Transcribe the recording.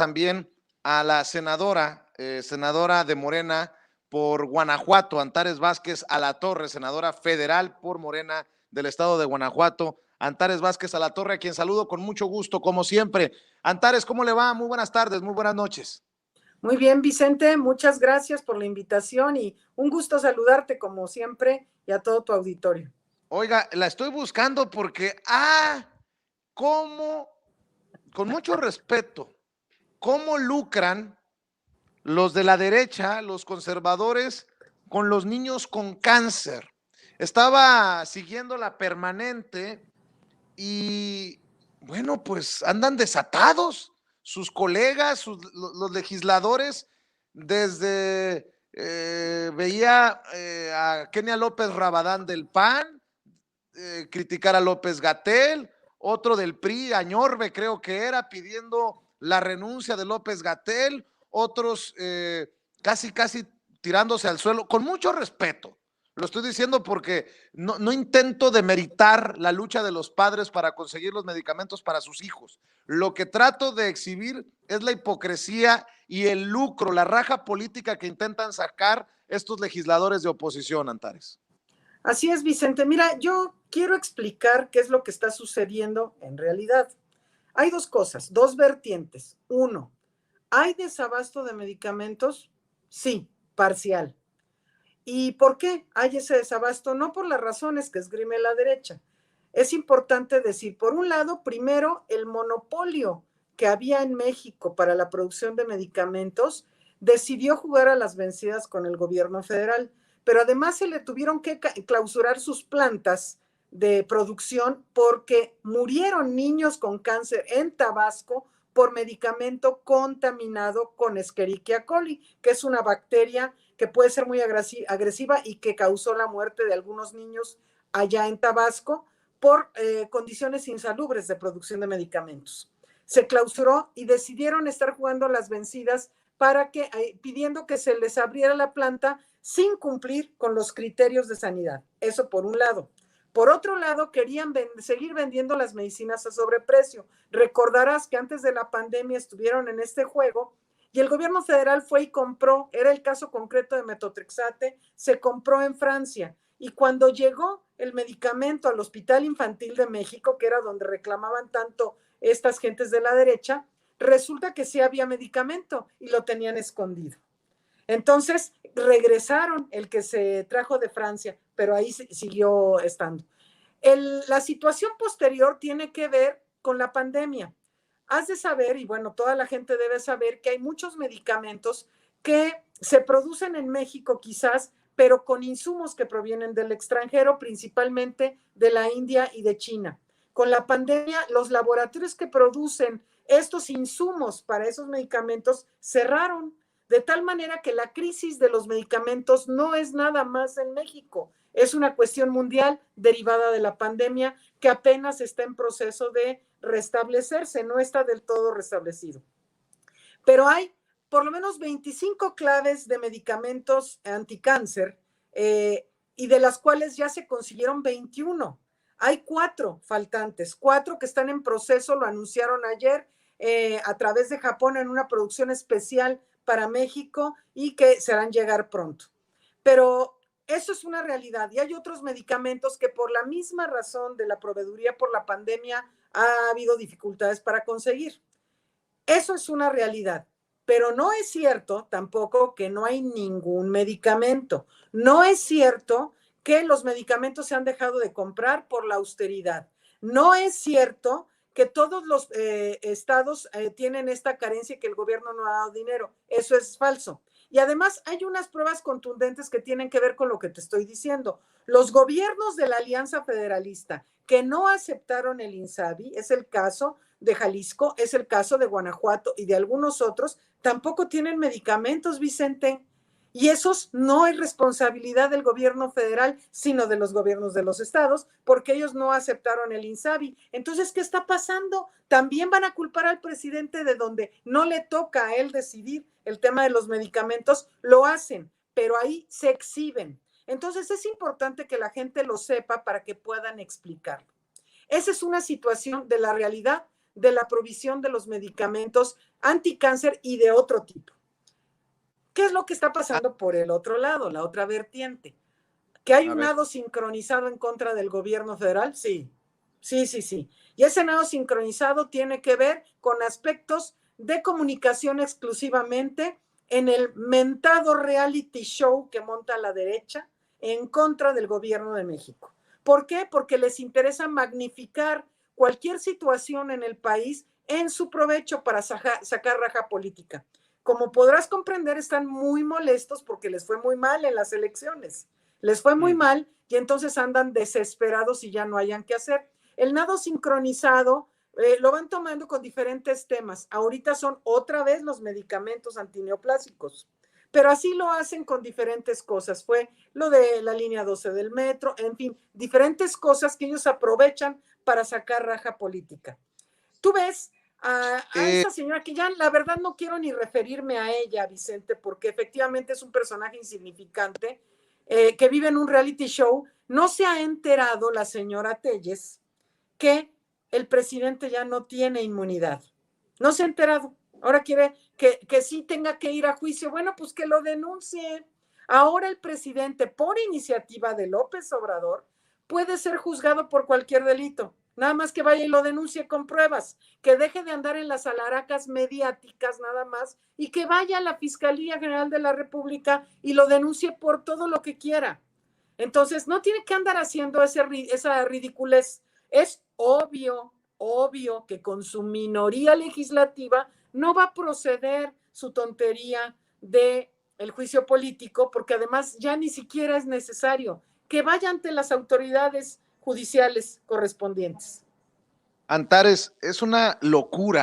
también a la senadora de Morena por Guanajuato, Antares Vázquez Alatorre, senadora federal por Morena del estado de Guanajuato. Antares Vázquez Alatorre, a quien saludo con mucho gusto, como siempre. Antares, ¿cómo le va? Muy buenas tardes, muy buenas noches. Muy bien, Vicente, muchas gracias por la invitación y un gusto saludarte como siempre y a todo tu auditorio. Oiga, la estoy buscando porque, cómo, con mucho respeto, cómo lucran los de la derecha, los conservadores, con los niños con cáncer. Estaba siguiendo la permanente y, bueno, pues andan desatados sus colegas, los legisladores, desde veía a Kenia López Rabadán del PAN, criticar a López Gatell, otro del PRI, Añorbe creo que era, pidiendo la renuncia de López Gatell, otros casi tirándose al suelo, con mucho respeto. Lo estoy diciendo porque no intento demeritar la lucha de los padres para conseguir los medicamentos para sus hijos. Lo que trato de exhibir es la hipocresía y el lucro, la raja política que intentan sacar estos legisladores de oposición, Antares. Así es, Vicente. Mira, yo quiero explicar qué es lo que está sucediendo en realidad. Hay dos cosas, dos vertientes. Uno, ¿hay desabasto de medicamentos? Sí, parcial. ¿Y por qué hay ese desabasto? No por las razones que esgrime la derecha. Es importante decir, por un lado, primero, el monopolio que había en México para la producción de medicamentos decidió jugar a las vencidas con el gobierno federal, pero además se le tuvieron que clausurar sus plantas de producción porque murieron niños con cáncer en Tabasco por medicamento contaminado con Escherichia coli, que es una bacteria que puede ser muy agresiva y que causó la muerte de algunos niños allá en Tabasco por condiciones insalubres de producción de medicamentos. Se clausuró y decidieron estar jugando las vencidas para que, pidiendo que se les abriera la planta sin cumplir con los criterios de sanidad. Eso por un lado. Por otro lado, querían seguir vendiendo las medicinas a sobreprecio. Recordarás que antes de la pandemia estuvieron en este juego y el gobierno federal fue y compró, era el caso concreto de metotrexate, se compró en Francia. Y cuando llegó el medicamento al Hospital Infantil de México, que era donde reclamaban tanto estas gentes de la derecha, resulta que sí había medicamento y lo tenían escondido. Entonces regresaron el que se trajo de Francia, pero ahí siguió estando. La situación posterior tiene que ver con la pandemia. Has de saber, y bueno, toda la gente debe saber que hay muchos medicamentos que se producen en México quizás, pero con insumos que provienen del extranjero, principalmente de la India y de China. Con la pandemia, los laboratorios que producen estos insumos para esos medicamentos cerraron, de tal manera que la crisis de los medicamentos no es nada más en México, es una cuestión mundial derivada de la pandemia que apenas está en proceso de restablecerse, no está del todo restablecido. Pero hay por lo menos 25 claves de medicamentos anticáncer y de las cuales ya se consiguieron 21. Hay 4 faltantes, 4 que están en proceso, lo anunciaron ayer a través de Japón en una producción especial para México y que se harán llegar pronto. Pero eso es una realidad y hay otros medicamentos que por la misma razón de la proveeduría por la pandemia ha habido dificultades para conseguir. Eso es una realidad, pero no es cierto tampoco que no hay ningún medicamento. No es cierto que los medicamentos se han dejado de comprar por la austeridad. No es cierto que todos los estados tienen esta carencia y que el gobierno no ha dado dinero. Eso es falso. Y además hay unas pruebas contundentes que tienen que ver con lo que te estoy diciendo. Los gobiernos de la Alianza Federalista que no aceptaron el INSABI, es el caso de Jalisco, es el caso de Guanajuato y de algunos otros, tampoco tienen medicamentos, Vicente. Y esos no es responsabilidad del gobierno federal, sino de los gobiernos de los estados, porque ellos no aceptaron el INSABI. Entonces, ¿qué está pasando? También van a culpar al presidente de donde no le toca a él decidir el tema de los medicamentos, lo hacen, pero ahí se exhiben. Entonces, es importante que la gente lo sepa para que puedan explicarlo. Esa es una situación de la realidad de la provisión de los medicamentos anticáncer y de otro tipo. ¿Qué es lo que está pasando por el otro lado, la otra vertiente? ¿Que hay un nado sincronizado en contra del gobierno federal? Sí, sí, sí, sí. Y ese nado sincronizado tiene que ver con aspectos de comunicación exclusivamente en el mentado reality show que monta la derecha en contra del gobierno de México. ¿Por qué? Porque les interesa magnificar cualquier situación en el país en su provecho para sacar raja política. Como podrás comprender, están muy molestos porque les fue muy mal en las elecciones. Les fue muy mal y entonces andan desesperados y ya no hayan qué hacer. El nado sincronizado lo van tomando con diferentes temas. Ahorita son otra vez los medicamentos antineoplásicos, pero así lo hacen con diferentes cosas. Fue lo de la línea 12 del metro, en fin, diferentes cosas que ellos aprovechan para sacar raja política. Tú ves a esa señora que ya la verdad no quiero ni referirme a ella, Vicente, porque efectivamente es un personaje insignificante que vive en un reality show. No se ha enterado la señora Telles que el presidente ya no tiene inmunidad. No se ha enterado. Ahora quiere que sí tenga que ir a juicio. Bueno, pues que lo denuncie. Ahora el presidente, por iniciativa de López Obrador, puede ser juzgado por cualquier delito. Nada más que vaya y lo denuncie con pruebas, que deje de andar en las alaracas mediáticas nada más y que vaya a la Fiscalía General de la República y lo denuncie por todo lo que quiera. Entonces, no tiene que andar haciendo esa ridiculez. Es obvio que con su minoría legislativa no va a proceder su tontería de el juicio político, porque además ya ni siquiera es necesario que vaya ante las autoridades judiciales correspondientes. Antares, es una locura